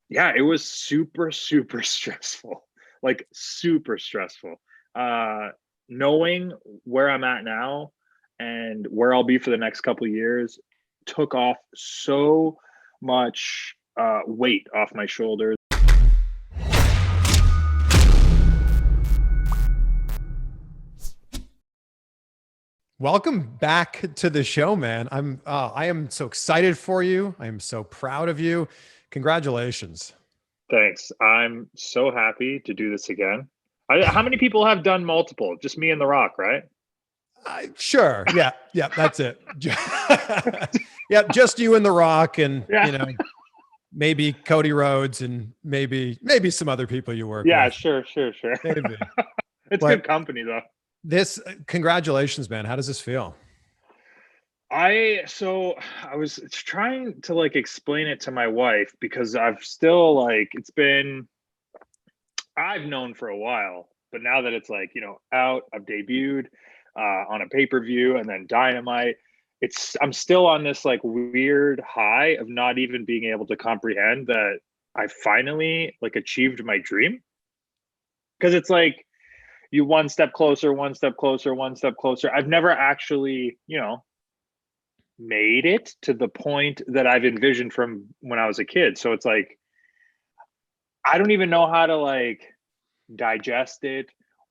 Yeah, it was super, super stressful, like super stressful. Uh, Knowing where I'm at now and where I'll be for the next couple of years took off so much weight off my shoulders. Welcome back to the show, man. I am so excited for you. I am so proud of you. Congratulations. Thanks. I'm so happy to do this again. How many people have done multiple? Just me and The Rock, right? Sure. Yeah. Yeah. That's it. Yeah. Just you and The Rock and, Yeah. maybe Cody Rhodes and maybe some other people you work Yeah, with. sure, sure, sure. Maybe. It's good But company though. congratulations, man. How does this feel? I was trying to like explain it to my wife because I've still like I've known for a while, but now that it's like, out, I've debuted on a pay-per-view and then Dynamite. I'm still on this like weird high of not even being able to comprehend that I finally like achieved my dream. Because it's like you one step closer, one step closer, one step closer. I've never actually, made it to the point that I've envisioned from when I was a kid. So it's like I don't even know how to like digest it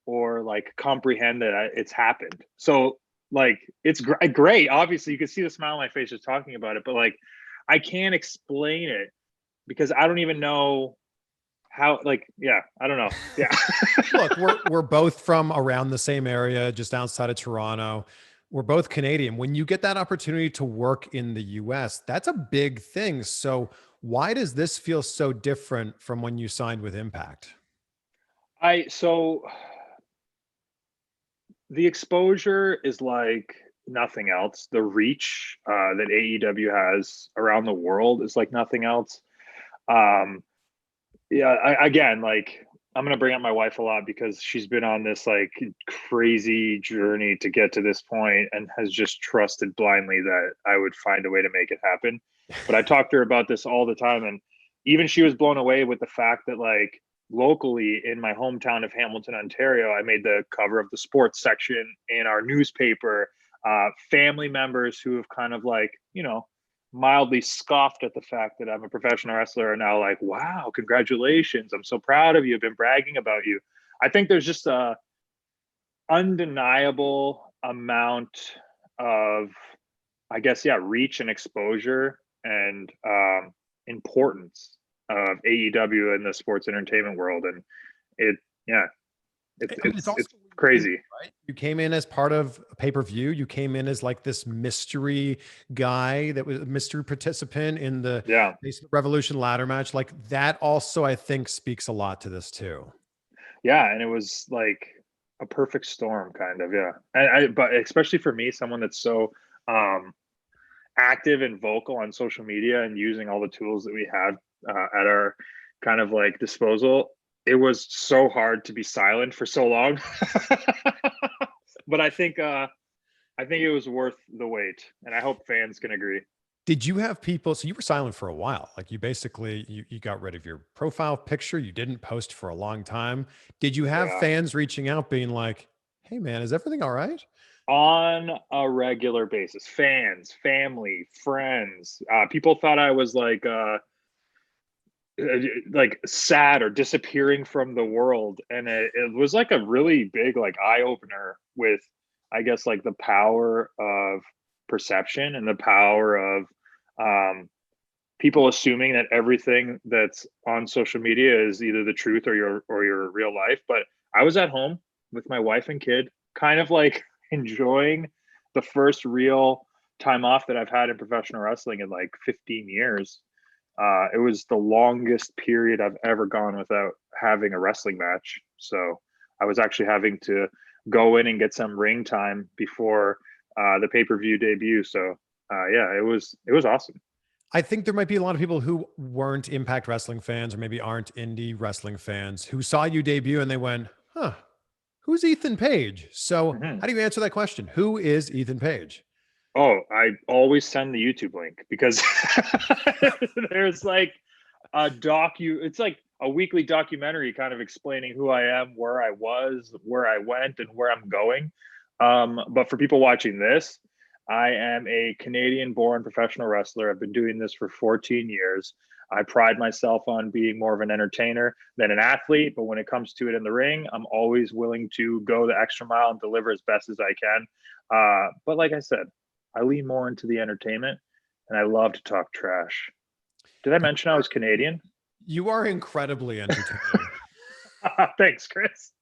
or like comprehend that it's happened. So like it's great. Obviously, you can see the smile on my face just talking about it, but like I can't explain it because I don't even know how. Like, yeah, I don't know. Yeah, Look, we're both from around the same area, just outside of Toronto. We're both Canadian. When you get that opportunity to work in the US, that's a big thing. So why does this feel so different from when you signed with Impact? I so the exposure is like nothing else. The reach that AEW has around the world is like nothing else. Um, yeah, again, like I'm gonna bring up my wife a lot because she's been on this like crazy journey to get to this point and has just trusted blindly that I would find a way to make it happen. But I talk to her about this all the time, and even she was blown away with the fact that like locally in my hometown of Hamilton, Ontario, I made the cover of the sports section in our newspaper. Family members who have kind of like, mildly scoffed at the fact that I'm a professional wrestler are now like, wow, congratulations. I'm so proud of you. I've been bragging about you. I think there's just a undeniable amount of, I guess, yeah, reach and exposure and importance of AEW in the sports entertainment world. And it, yeah, it's, I mean, it's it's, also it's what you came in, crazy. right? You came in as part of a pay-per-view. You came in as like this mystery guy that was a mystery participant in the Yeah. Revolution ladder match. Like that also, I think, speaks a lot to this too. Yeah. And it was like a perfect storm kind of, yeah. But especially for me, someone that's so, um, active and vocal on social media and using all the tools that we have at our kind of like disposal, it was so hard to be silent for so long. But I think it was worth the wait, and I hope fans can agree. Did you have people? So you were silent for a while. Like you basically you got rid of your profile picture. You didn't post for a long time. Did you have Yeah, fans reaching out, being like, "Hey, man, is everything all right?" on a regular basis, fans, family, friends, people thought I was like sad or disappearing from the world, and it was like a really big like eye opener with, I guess, like the power of perception and the power of um, people assuming that everything that's on social media is either the truth or your real life. But I was at home with my wife and kid, kind of like enjoying the first real time off that I've had in professional wrestling in like 15 years. It was the longest period I've ever gone without having a wrestling match. So I was actually having to go in and get some ring time before the pay per view debut. So yeah, it was awesome. I think there might be a lot of people who weren't Impact Wrestling fans or maybe aren't indie wrestling fans who saw you debut and they went, "Huh, who's Ethan Page?" So, Mhm. how do you answer that question? Who is Ethan Page? Oh, I always send the YouTube link because there's like It's like a weekly documentary kind of explaining who I am, where I was, where I went, and where I'm going. But for people watching this, I am a Canadian born professional wrestler. I've been doing this for 14 years. I pride myself on being more of an entertainer than an athlete, but when it comes to it in the ring, I'm always willing to go the extra mile and deliver as best as I can. But like I said, I lean more into the entertainment, and I love to talk trash. Did I mention I was Canadian? You are incredibly entertaining. Thanks, Chris.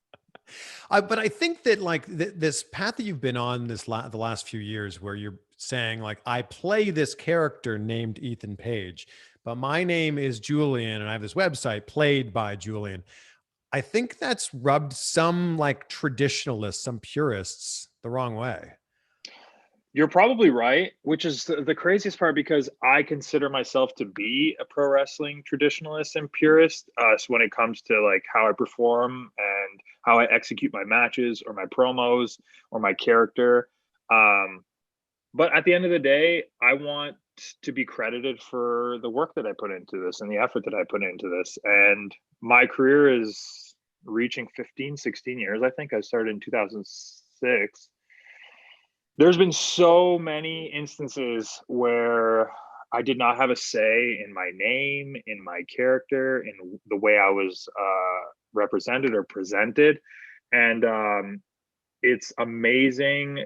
But I think that like this path that you've been on the last few years, where you're saying like, I play this character named Ethan Page, but my name is Julian, and I have this website played by Julian. I think that's rubbed some like traditionalists, some purists the wrong way. You're probably right, which is the craziest part because I consider myself to be a pro wrestling traditionalist and purist. So when it comes to like how I perform and how I execute my matches or my promos or my character. But at the end of the day, I want to be credited for the work that I put into this and the effort that I put into this. And my career is reaching 15, 16 years. I think I started in 2006. There's been so many instances where I did not have a say in my name, in my character, in the way I was represented or presented. And it's amazing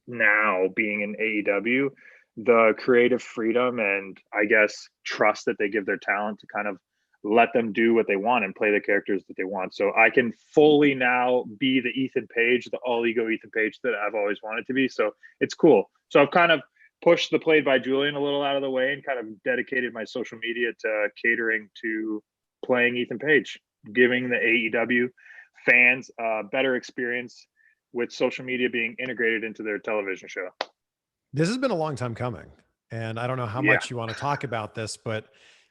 now being in AEW, the creative freedom and I guess trust that they give their talent to kind of let them do what they want and play the characters that they want. So I can fully now be the Ethan Page, the all ego Ethan Page that I've always wanted to be. So it's cool. So I've kind of pushed the played by Julian a little out of the way and kind of dedicated my social media to catering to playing Ethan Page, giving the AEW fans a better experience with social media being integrated into their television show. This has been a long time coming, and I don't know how Yeah. much you want to talk about this, but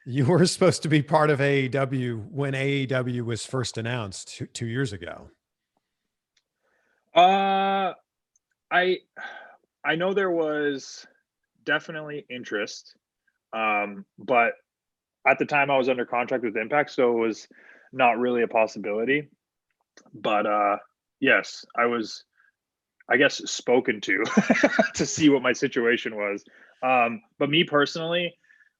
you were supposed to be part of AEW when AEW was first announced 2 years ago. I know there was definitely interest, but at the time I was under contract with Impact, so it was not really a possibility. But yes, I was, I guess, spoken to to see what my situation was. But me personally,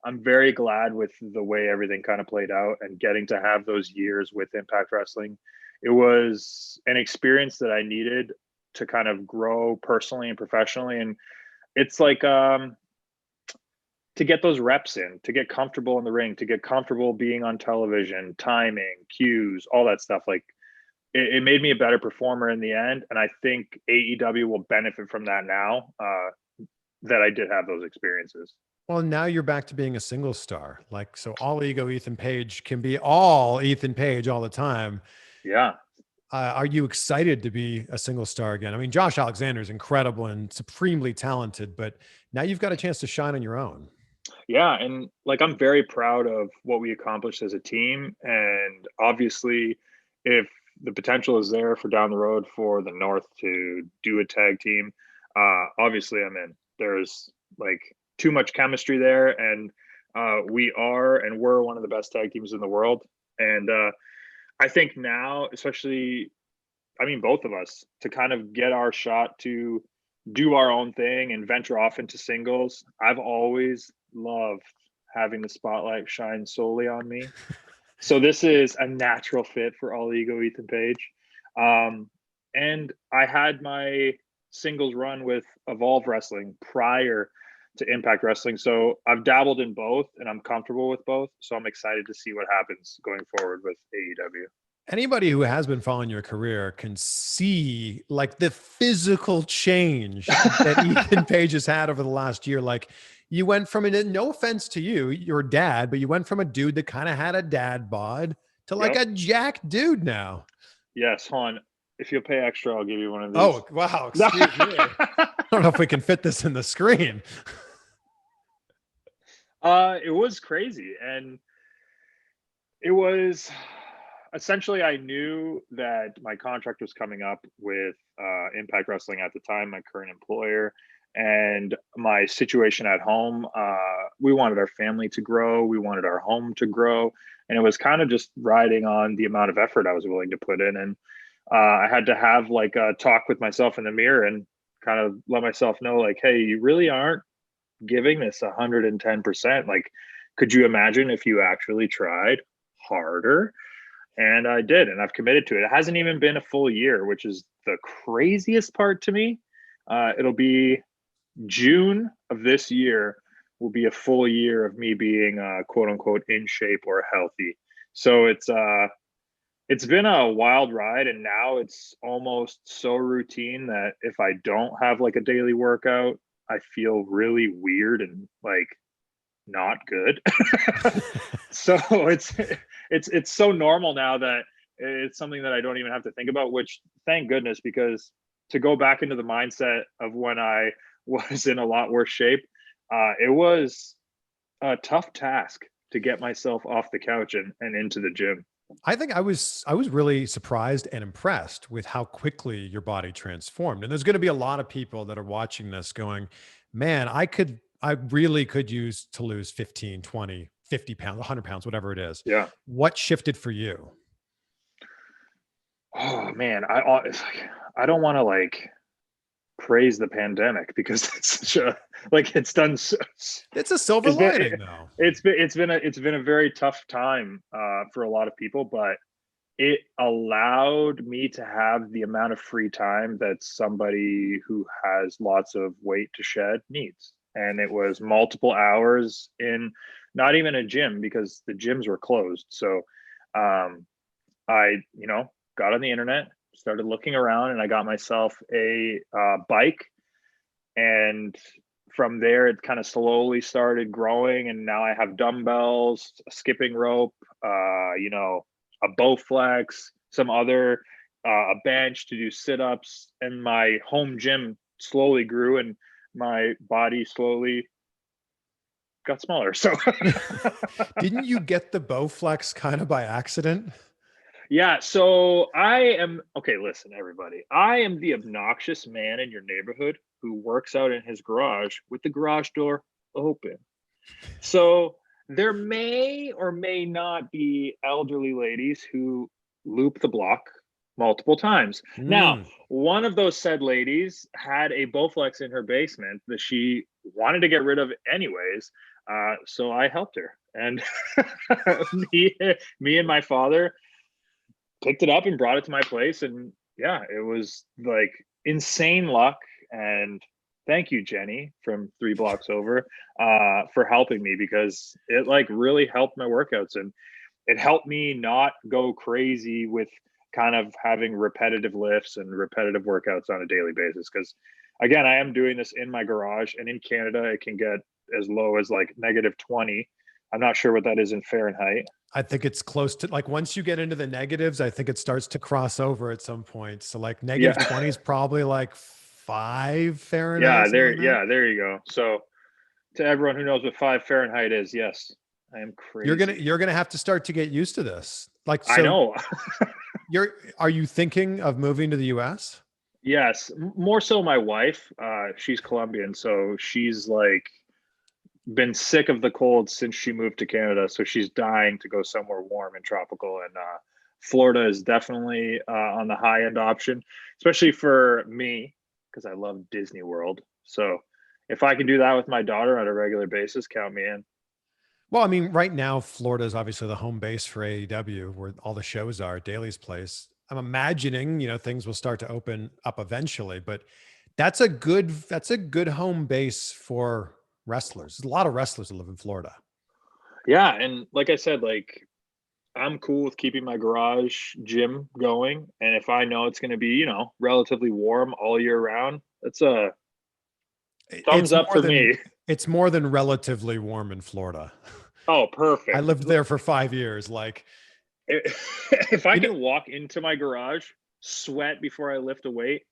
I'm very glad with the way everything kind of played out and getting to have those years with Impact Wrestling. It was an experience that I needed to kind of grow personally and professionally. And it's like to get those reps in, to get comfortable in the ring, to get comfortable being on television, timing, cues, all that stuff. Like it made me a better performer in the end. And I think AEW will benefit from that now that I did have those experiences. Well, now you're back to being a single star. Like, so all ego Ethan Page can be all Ethan Page all the time. Yeah. Are you excited to be a single star again? I mean, Josh Alexander is incredible and supremely talented, but now you've got a chance to shine on your own. Yeah. And like, I'm very proud of what we accomplished as a team. And obviously, if the potential is there for down the road for the North to do a tag team, obviously I'm in. There's like too much chemistry there, and we are and we're one of the best tag teams in the world. And I think now, especially, I mean, both of us, to kind of get our shot to do our own thing and venture off into singles. I've always loved having the spotlight shine solely on me. So this is a natural fit for all ego Ethan Page. And I had my singles run with Evolve Wrestling prior to Impact Wrestling. So I've dabbled in both and I'm comfortable with both. So I'm excited to see what happens going forward with AEW. Anybody who has been following your career can see like the physical change that Ethan Page has had over the last year. Like you went from, no offense to you, your dad, but you went from a dude that kind of had a dad bod to like a jacked dude now. Yes, hon. If you'll pay extra, I'll give you one of these. Oh, wow. Excuse me. I don't know if we can fit this in the screen. It was crazy. And it was essentially, I knew that my contract was coming up with Impact Wrestling at the time, my current employer. and my situation at home. We wanted our family to grow. We wanted our home to grow. And it was kind of just riding on the amount of effort I was willing to put in. And I had to have like a talk with myself in the mirror and kind of let myself know, like, hey, you really aren't giving this 110%. Like, could you imagine if you actually tried harder? And I did, and I've committed to it. It hasn't even been a full year, which is the craziest part to me. It'll be June of this year will be a full year of me being quote unquote in shape or healthy. So it's been a wild ride, and now it's almost so routine that if I don't have like a daily workout, I feel really weird and like not good. So it's so normal now that it's something that I don't even have to think about, which thank goodness, because to go back into the mindset of when I was in a lot worse shape, it was a tough task to get myself off the couch and into the gym. I think I was really surprised and impressed with how quickly your body transformed. And there's going to be a lot of people that are watching this going, man, I really could use to lose 15, 20, 50 pounds, 100 pounds, whatever it is. Yeah. What shifted for you? Oh man, it's like, I don't want to like praise the pandemic because it's such a like it's done. It's a silver lining though. It's been a very tough time for a lot of people, but it allowed me to have the amount of free time that somebody who has lots of weight to shed needs. And it was multiple hours in not even a gym because the gyms were closed. So I, got on the internet, started looking around, and I got myself a bike. And from there, it kind of slowly started growing. And now I have dumbbells, a skipping rope, a Bowflex, some other, a bench to do sit-ups. And my home gym slowly grew and my body slowly got smaller. So didn't you get the Bowflex kind of by accident? Yeah. So listen, everybody, I am the obnoxious man in your neighborhood who works out in his garage with the garage door open. So there may or may not be elderly ladies who loop the block multiple times. Now, one of those said ladies had a Bowflex in her basement that she wanted to get rid of anyways. So I helped her, and me and my father picked it up and brought it to my place. And yeah, it was like insane luck. And thank you, Jenny, from 3 blocks over, for helping me, because it like really helped my workouts, and it helped me not go crazy with kind of having repetitive lifts and repetitive workouts on a daily basis. Because again, I am doing this in my garage, and in Canada, it can get as low as like -20. I'm not sure what that is in Fahrenheit. I think it's close to, like, once you get into the negatives, I think it starts to cross over at some point. So like -20 is probably like 5 Fahrenheit. There you go. So to everyone who knows what 5 Fahrenheit is, yes, I am crazy. You're gonna have to start to get used to this. Like, so I know. Are you thinking of moving to the US? Yes, more so my wife. She's Colombian, so she's like been sick of the cold since she moved to Canada. So she's dying to go somewhere warm and tropical. And Florida is definitely on the high end option, especially for me, because I love Disney World. So if I can do that with my daughter on a regular basis, count me in. Well, I mean, right now, Florida is obviously the home base for AEW, where all the shows are, Daly's place. I'm imagining, things will start to open up eventually, but that's a good home base for wrestlers. There's a lot of wrestlers that live in Florida. Yeah. And like I said, like, I'm cool with keeping my garage gym going. And if I know it's going to be, relatively warm all year round, that's a thumbs up for me. It's more than relatively warm in Florida. Oh, perfect. I lived there for 5 years. Like, if I can walk into my garage, sweat before I lift a weight,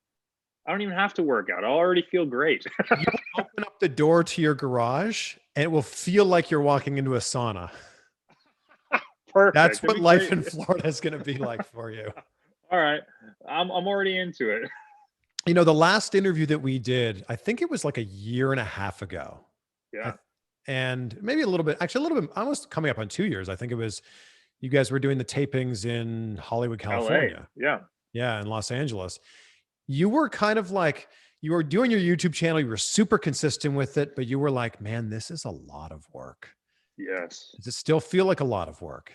I don't even have to work out. I'll already feel great. You open up the door to your garage and it will feel like you're walking into a sauna. Perfect. That's what life in Florida is going to be like for you. All right. I'm already into it. You know, the last interview that we did, I think it was like a year and a half ago. I, Yeah. and maybe a little bit, actually a little bit, almost coming up on 2 years. I think it was, you guys were doing the tapings in Hollywood, LA. California. Yeah. Yeah. In Los Angeles. You were kind of like, you were doing your YouTube channel. You were super consistent with it, but you were like, man, this is a lot of work. Yes. Does it still feel like a lot of work?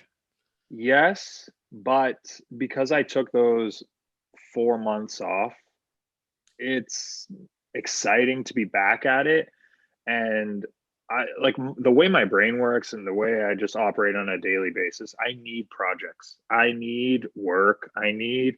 Yes. But because I took those 4 months off, it's exciting to be back at it. And I like the way my brain works and the way I just operate on a daily basis. I need projects. I need work. I need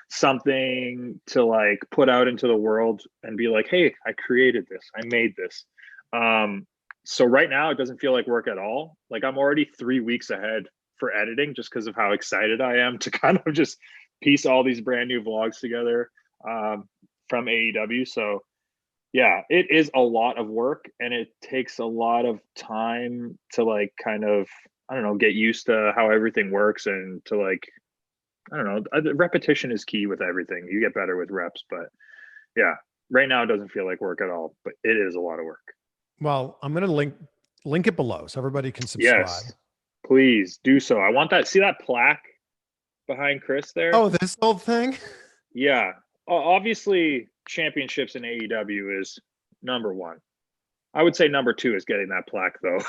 something to like put out into the world and be like, hey, I created this. I made this. Um, so right now it doesn't feel like work at all. Like I'm already 3 weeks ahead for editing just because of how excited I am to kind of just piece all these brand new vlogs together from AEW. So yeah, it is a lot of work and it takes a lot of time to like kind of, I don't know, get used to how everything works and to like, I don't know, repetition is key with everything. You get better with reps, but yeah, right now it doesn't feel like work at all, but it is a lot of work. Well, I'm going to link it below so everybody can subscribe. Yes, please do so. I want that. See that plaque behind Chris there? Oh, this old thing? Yeah. Obviously, championships in AEW is number one. I would say number two is getting that plaque, though.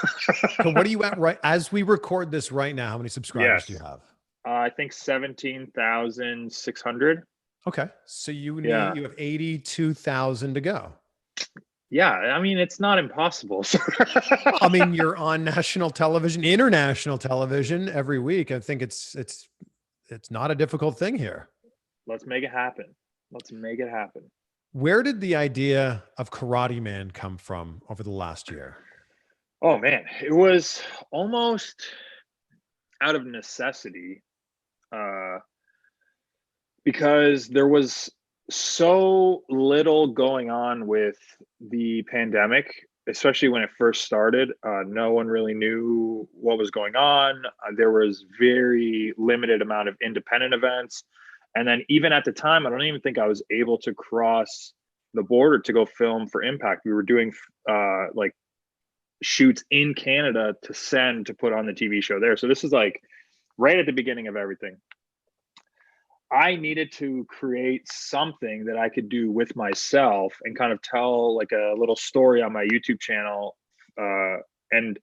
So what are you at right as we record this right now? How many subscribers do you have? I think 17,600. Okay. So you Yeah. have 82,000 to go. Yeah. I mean, it's not impossible. I mean, you're on national television, international television every week. I think it's not a difficult thing here. Let's make it happen. Let's make it happen. Where did the idea of Karate Man come from over the last year? Oh man, it was almost out of necessity, because there was so little going on with the pandemic, especially when it first started. No one really knew what was going on. There was very limited amount of independent events. And then even at the time, I don't even think I was able to cross the border to go film for Impact. We were doing like shoots in Canada to send to put on the TV show there. So this is like right at the beginning of everything. I needed to create something that I could do with myself and kind of tell like a little story on my YouTube channel and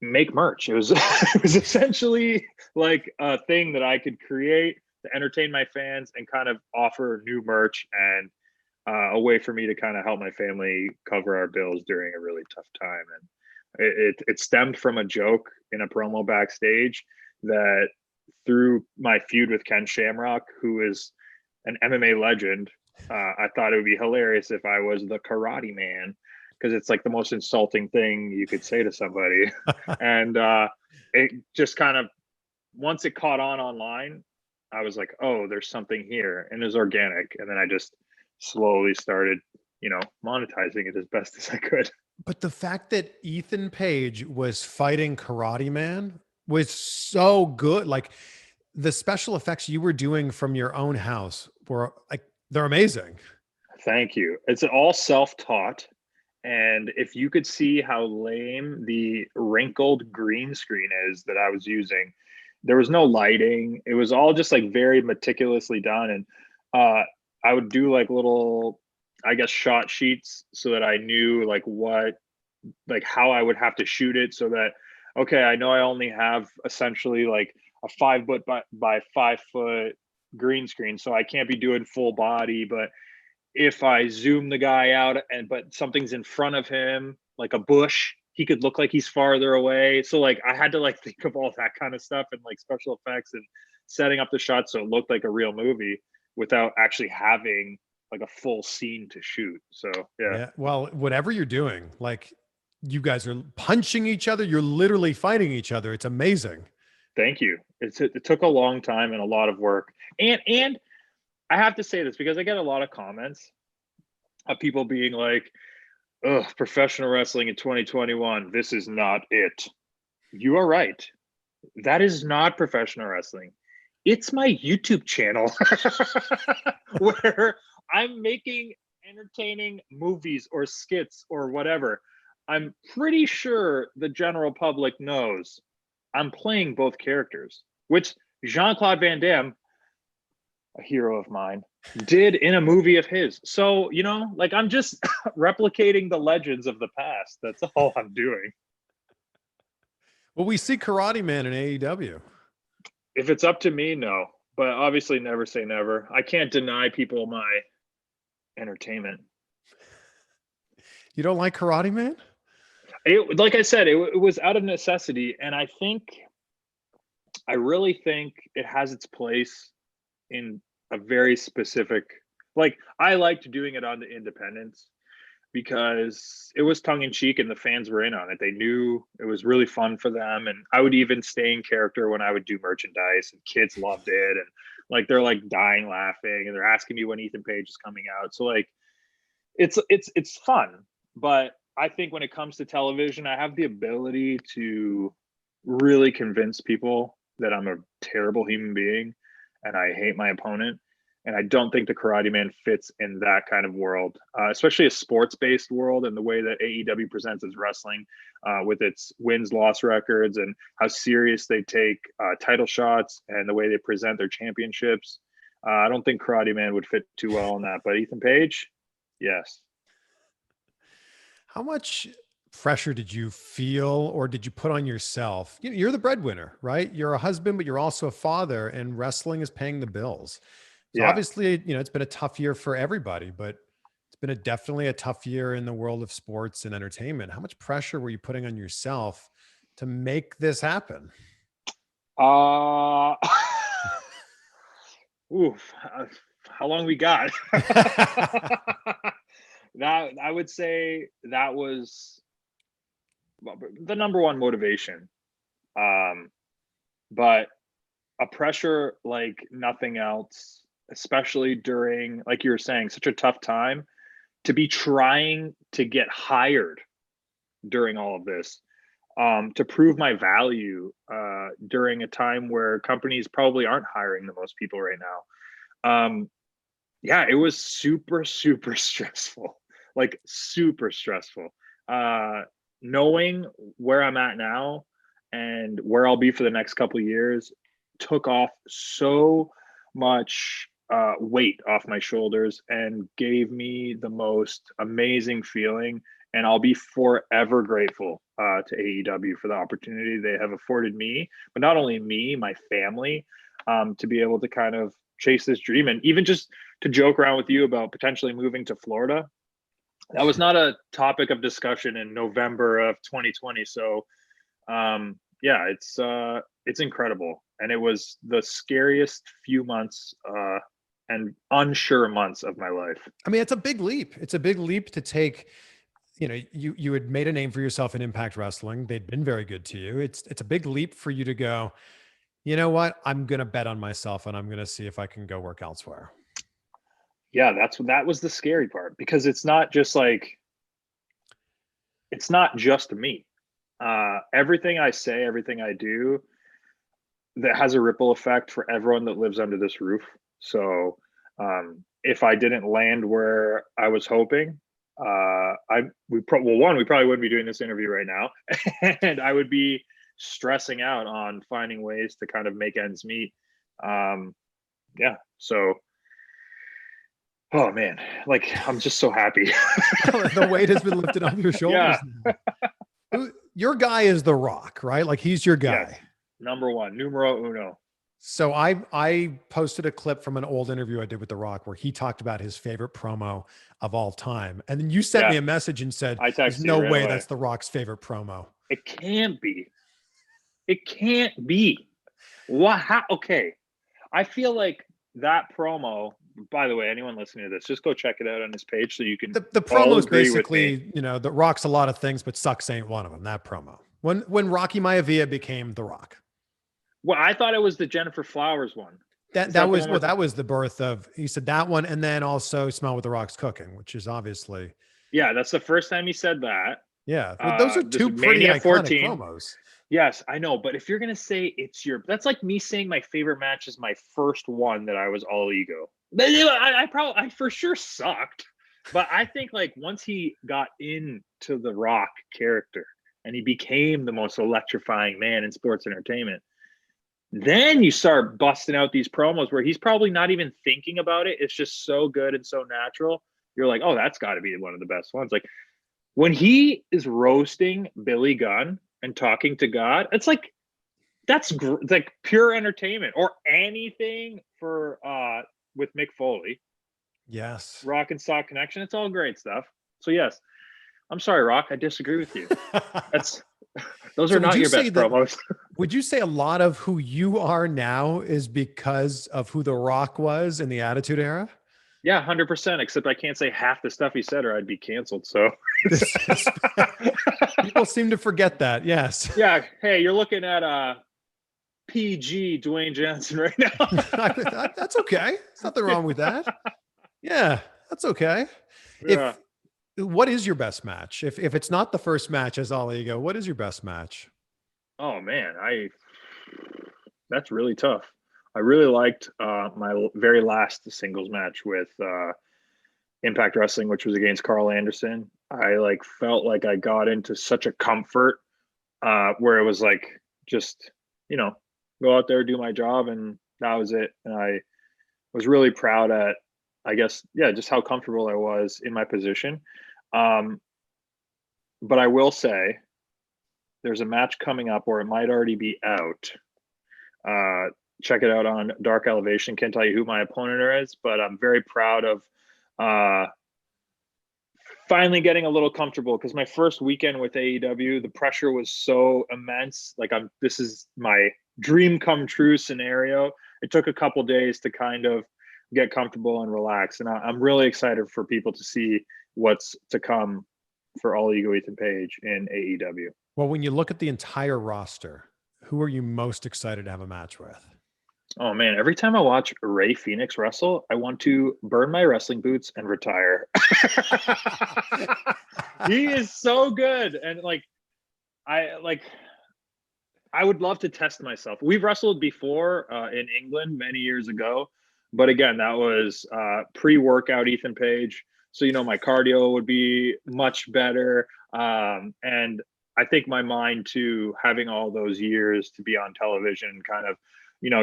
make merch. It was it was essentially like a thing that I could create to entertain my fans and kind of offer new merch and a way for me to kind of help my family cover our bills during a really tough time. And it stemmed from a joke in a promo backstage that through my feud with Ken Shamrock, who is an MMA legend, I thought it would be hilarious if I was the Karate Man, because it's like the most insulting thing you could say to somebody. And it just kind of, once it caught on online, I was like, oh, there's something here, and it was organic. And then I just slowly started, monetizing it as best as I could. But the fact that Ethan Page was fighting Karate Man was so good. Like the special effects you were doing from your own house were like, they're amazing. Thank you. It's all self-taught. And if you could see how lame the wrinkled green screen is that I was using, there was no lighting. It was all just like very meticulously done. And I would do like little, I guess, shot sheets so that I knew like how I would have to shoot it so that, okay, I know I only have essentially like a 5 foot by 5 foot green screen. So I can't be doing full body, but if I zoom the guy out but something's in front of him, like a bush, he could look like he's farther away. So like I had to like think of all that kind of stuff and like special effects and setting up the shot so it looked like a real movie without actually having like a full scene to shoot. So yeah. Well, whatever you're doing, like you guys are punching each other, you're literally fighting each other. It's amazing. Thank you. It took a long time and a lot of work. And I have to say this because I get a lot of comments of people being like, "Ugh, professional wrestling in 2021, this is not it." You are right. That is not professional wrestling. It's my YouTube channel where I'm making entertaining movies or skits or whatever. I'm pretty sure the general public knows I'm playing both characters, which Jean-Claude Van Damme, a hero of mine, did in a movie of his. So, like I'm just replicating the legends of the past. That's all I'm doing. Well, we see Karate Man in AEW. If it's up to me, no. But obviously never say never. I can't deny people my entertainment. You don't like Karate Man? Like I said, it was out of necessity. And I really think it has its place in a very specific, like I liked doing it on the independents because it was tongue in cheek and the fans were in on it. They knew it was really fun for them. And I would even stay in character when I would do merchandise, and kids loved it. And like, they're like dying laughing, and they're asking me when Ethan Page is coming out. So like, it's fun. But I think when it comes to television, I have the ability to really convince people that I'm a terrible human being and I hate my opponent. And I don't think the Karate Man fits in that kind of world, especially a sports-based world, and the way that AEW presents its wrestling with its wins-loss records and how serious they take title shots and the way they present their championships. I don't think Karate Man would fit too well in that, but Ethan Page, yes. How much pressure did you feel or did you put on yourself? You're the breadwinner, right? You're a husband, but you're also a father, and wrestling is paying the bills. So obviously, it's been a tough year for everybody, but it's been definitely a tough year in the world of sports and entertainment. How much pressure were you putting on yourself to make this happen? Oof. How long we got? That I would say that was the number one motivation. But a pressure like nothing else, especially during, like you were saying, such a tough time, to be trying to get hired during all of this, to prove my value during a time where companies probably aren't hiring the most people right now. Yeah, it was super, super stressful, like super stressful. Knowing where I'm at now and where I'll be for the next couple of years took off so much weight off my shoulders and gave me the most amazing feeling. And I'll be forever grateful to AEW for the opportunity they have afforded me, but not only me, my family, to be able to kind of chase this dream. And even just to joke around with you about potentially moving to Florida, that was not a topic of discussion in November of 2020. So yeah, it's incredible. And it was the scariest few months and unsure months of my life. I mean, it's a big leap. It's a big leap to take. You had made a name for yourself in Impact Wrestling. They'd been very good to you. It's a big leap for you to go, you know what? I'm going to bet on myself and I'm going to see if I can go work elsewhere. Yeah, that was the scary part, because it's not just me. Everything I say, everything I do, that has a ripple effect for everyone that lives under this roof. So if I didn't land where I was hoping, we probably wouldn't be doing this interview right now, and I would be stressing out on finding ways to kind of make ends meet. Yeah. So, oh man, like I'm just so happy. The weight has been lifted off your shoulders. Yeah. Your guy is The Rock, right? Like he's your guy. Yes. Number one, numero uno. So I posted a clip from an old interview I did with The Rock where he talked about his favorite promo of all time. And then you sent me a message and said, there's no way that's The Rock's favorite promo. It can't be. It can't be. What? Okay. I feel like that promo, by the way, anyone listening to this, just go check it out on his page so you can. The promo is basically, The Rock's a lot of things, but sucks ain't one of them. That promo. When Rocky Maivia became The Rock. Well, I thought it was the Jennifer Flowers one. That was the birth of, he said that one, and then also Smell What the Rock's Cooking, which is obviously. Yeah, that's the first time he said that. Yeah, those are two pretty iconic promos. Yes, I know. But if you're going to say that's like me saying my favorite match is my first one that I was all ego. I for sure sucked. But I think like once he got into the Rock character and he became the most electrifying man in sports entertainment, then you start busting out these promos where he's probably not even thinking about it. It's just so good and so natural. You're like, oh, that's got to be one of the best ones. Like when he is roasting Billy Gunn and talking to God, it's like it's like pure entertainment. Or anything for with Mick Foley. Yes. Rock and Sock Connection. It's all great stuff. So yes, I'm sorry, Rock. I disagree with you. Those are not your best promos. Would you say a lot of who you are now is because of who The Rock was in the Attitude Era? Yeah, 100%. Except I can't say half the stuff he said, or I'd be canceled. So people seem to forget that. Yes. Yeah. Hey, you're looking at PG Dwayne Johnson right now. That's okay. There's nothing wrong with that. Yeah, that's okay. Yeah. What is your best match? If it's not the first match as All Ego, what is your best match? Oh man, that's really tough. I really liked my very last singles match with Impact Wrestling, which was against Carl Anderson. I like felt like I got into such a comfort where it was like just, go out there, do my job, and that was it. And I was really proud at, I guess, just how comfortable I was in my position. But I will say there's a match coming up, or it might already be out. Check it out on Dark Elevation. Can't tell you who my opponent is, but I'm very proud of finally getting a little comfortable, because my first weekend with AEW, the pressure was so immense. Like this is my dream come true scenario. It took a couple days to kind of get comfortable and relax. And I'm really excited for people to see what's to come for All Ego Ethan Page in AEW. Well, when you look at the entire roster, who are you most excited to have a match with? Oh man, every time I watch Ray Phoenix wrestle, I want to burn my wrestling boots and retire. He is so good. And I would love to test myself. We've wrestled before in England many years ago, but again, that was pre-workout Ethan Page. So, my cardio would be much better. And I think my mind too, having all those years to be on television kind of,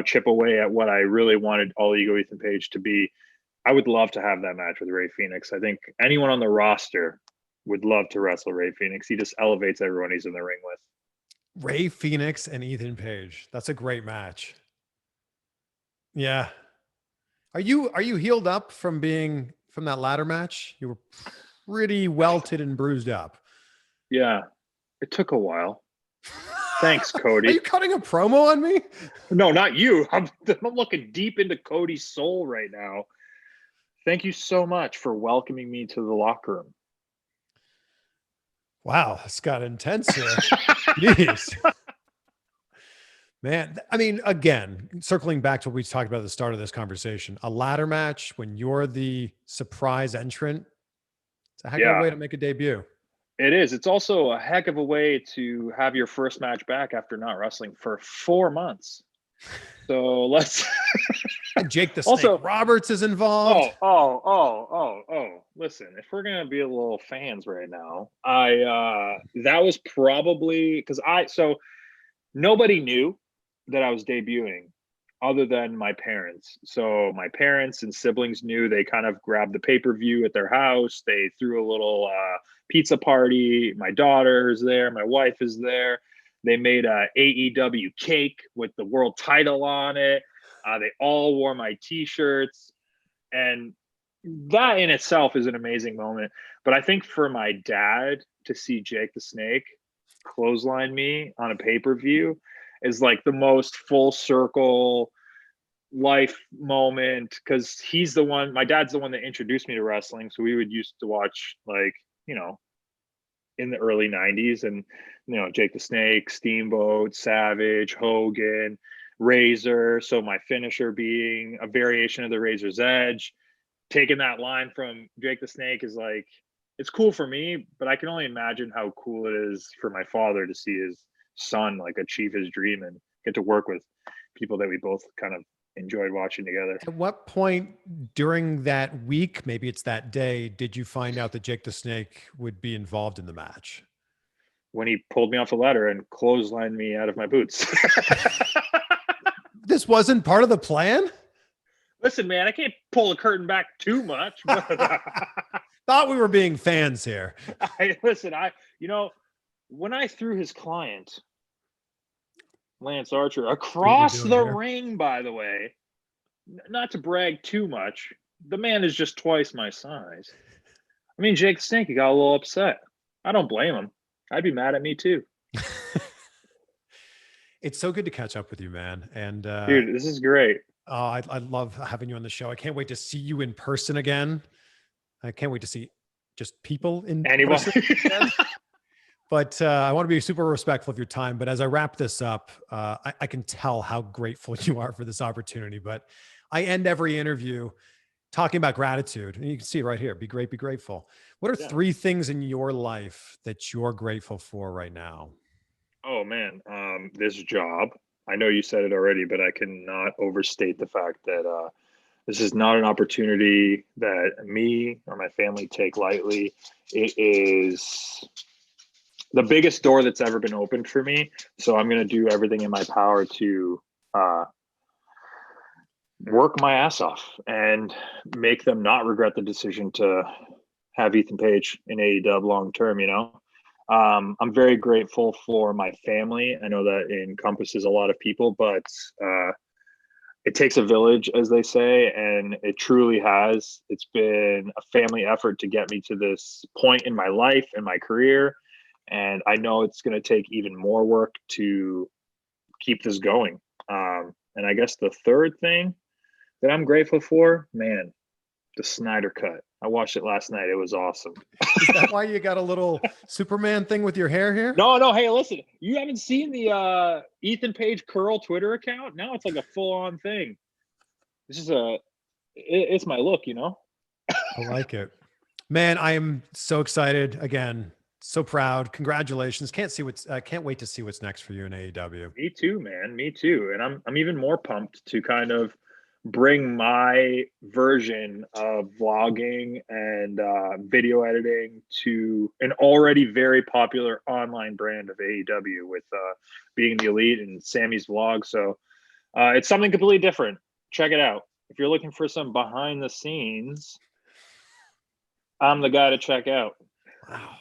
chip away at what I really wanted All Ego Ethan Page to be. I would love to have that match with Ray Phoenix. I think anyone on the roster would love to wrestle Ray Phoenix. He just elevates everyone he's in the ring with. Ray Phoenix and Ethan Page. That's a great match. Yeah. Are you healed up from that ladder match? You were pretty welted and bruised up. Yeah. It took a while. Thanks, Cody. Are you cutting a promo on me? No, not you. I'm looking deep into Cody's soul right now. Thank you so much for welcoming me to the locker room. Wow, it's got intense here. Jeez. Man, I mean, again, circling back to what we talked about at the start of this conversation, a ladder match when you're the surprise entrant, it's a heck of a way to make a debut. It is. It's also a heck of a way to have your first match back after not wrestling for 4 months. So let's. And Jake the Snake Roberts is involved. Oh. Listen, if we're gonna be a little fans right now, that was probably because nobody knew that I was debuting other than my parents. So my parents and siblings knew. They kind of grabbed the pay-per-view at their house. They threw a little pizza party. My daughter is there. My wife is there. They made a AEW cake with the world title on it. They all wore my t-shirts. And that in itself is an amazing moment. But I think for my dad to see Jake the Snake clothesline me on a pay-per-view is like the most full circle life moment, because my dad's the one that introduced me to wrestling. So we would used to watch in the early 90s, and Jake the Snake, Steamboat, Savage, Hogan, Razor. So my finisher being a variation of the Razor's Edge. Taking that line from Jake the Snake is like, it's cool for me, but I can only imagine how cool it is for my father to see his son like achieve his dream and get to work with people that we both kind of enjoyed watching together. At what point during that week, maybe it's that day, did you find out that Jake the Snake would be involved in the match? When he pulled me off the ladder and clotheslined me out of my boots. This wasn't part of the plan? Listen, man, I can't pull the curtain back too much. But Thought we were being fans here. When I threw his client, Lance Archer, across the ring, by the way, not to brag too much, the man is just twice my size. I mean, Jake the Snake, he got a little upset. I don't blame him. I'd be mad at me too. It's so good to catch up with you, man. And dude, this is great. I love having you on the show. I can't wait to see you in person again. I can't wait to see just people in person again. But I want to be super respectful of your time. But as I wrap this up, I can tell how grateful you are for this opportunity. But I end every interview talking about gratitude. And you can see it right here. Be great, be grateful. What are 3 things in your life that you're grateful for right now? Oh, man. This job. I know you said it already, but I cannot overstate the fact that this is not an opportunity that me or my family take lightly. It is the biggest door that's ever been opened for me. So I'm going to do everything in my power to work my ass off and make them not regret the decision to have Ethan Page in AEW long term, I'm very grateful for my family. I know that encompasses a lot of people, but it takes a village, as they say, and it truly has. It's been a family effort to get me to this point in my life and my career. And I know it's going to take even more work to keep this going. And I guess the third thing that I'm grateful for, man, the Snyder Cut. I watched it last night. It was awesome. Is that why you got a little Superman thing with your hair here? No. Hey, listen, you haven't seen the Ethan Page curl Twitter account? Now it's like a full-on thing. This is it's my look, I like it. Man, I am so excited. Again, so proud. Congratulations. Can't wait to see what's next for you in AEW. Me too, man. Me too. And I'm even more pumped to kind of bring my version of vlogging and video editing to an already very popular online brand of AEW with Being the Elite and Sammy's vlog. So it's something completely different. Check it out. If you're looking for some behind the scenes, I'm the guy to check out. Wow.